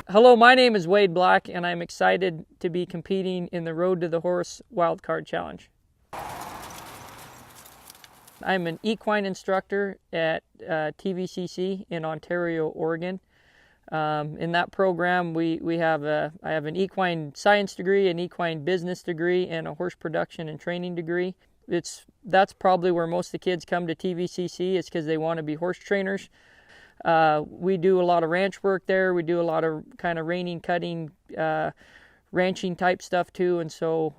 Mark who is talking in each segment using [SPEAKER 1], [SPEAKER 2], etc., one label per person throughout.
[SPEAKER 1] Hello, my name is Wade Black, and I'm excited to be competing in the Road to the Horse Wildcard Challenge. I'm an equine instructor at TVCC in Ontario, Oregon. In that program, I have an equine science degree, an equine business degree, and a horse production and training degree. That's probably where most of the kids come to TVCC. It's because they want to be horse trainers. We do a lot of ranch work there. We do a lot of kind of reining, cutting, ranching type stuff too. And so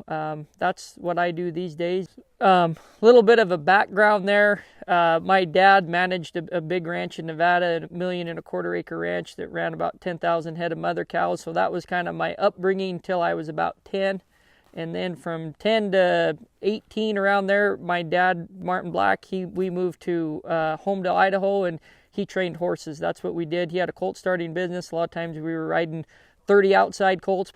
[SPEAKER 1] that's what I do these days. Little bit of a background there. My dad managed a big ranch in Nevada, 1.25 acre ranch that ran about 10,000 head of mother cows. So that was kind of my upbringing till I was about 10. And then from 10 to 18 around there, my dad, Martin Black, we moved to Homedale, Idaho, and he trained horses. That's what we did. He had a colt starting business. A lot of times we were riding 30 outside colts.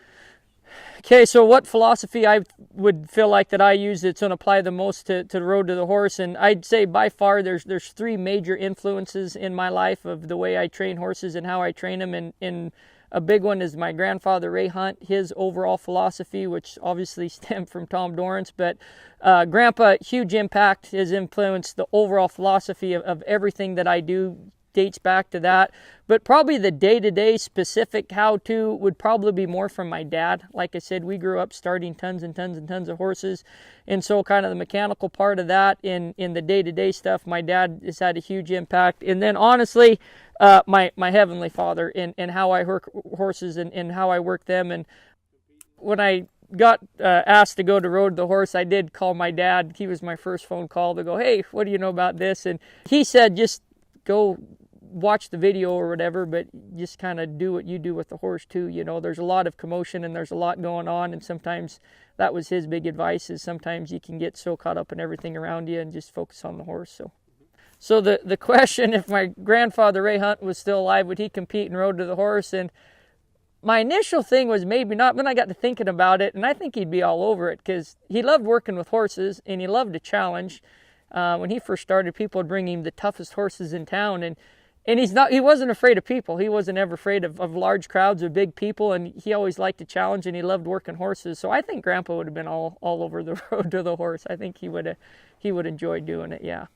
[SPEAKER 1] Okay, so what philosophy I would feel like that I use that's going to apply the most to the Road to the Horse, and I'd say by far there's three major influences in my life of the way I train horses and how I train them, and a big one is my grandfather Ray Hunt, his overall philosophy, which obviously stemmed from Tom Dorrance, but Grandpa, huge impact, has influenced the overall philosophy of everything that I do, dates back to that. But probably the day-to-day specific how-to would probably be more from my dad. Like I said, we grew up starting tons and tons and tons of horses, and so kind of the mechanical part of that in the day-to-day stuff, my dad has had a huge impact. And then honestly, my Heavenly Father and how I work horses and how I work them. And when I got asked to go to Road to the Horse, I did call my dad. He was my first phone call to go, hey, what do you know about this? And he said, just go watch the video or whatever, but just kind of do what you do with the horse too. You know, there's a lot of commotion and there's a lot going on, and sometimes that was his big advice, is sometimes you can get so caught up in everything around you and just focus on the horse. So the question, if my grandfather Ray Hunt was still alive, would he compete in Road to the Horse? And my initial thing was maybe not. Then I got to thinking about it, and I think he'd be all over it because he loved working with horses and he loved a challenge. When he first started, people would bring him the toughest horses in town, and he wasn't afraid of people. He wasn't ever afraid of large crowds or big people, and he always liked a challenge, and he loved working horses. So I think Grandpa would have been all over the Road to the Horse. I think he would enjoy doing it, yeah.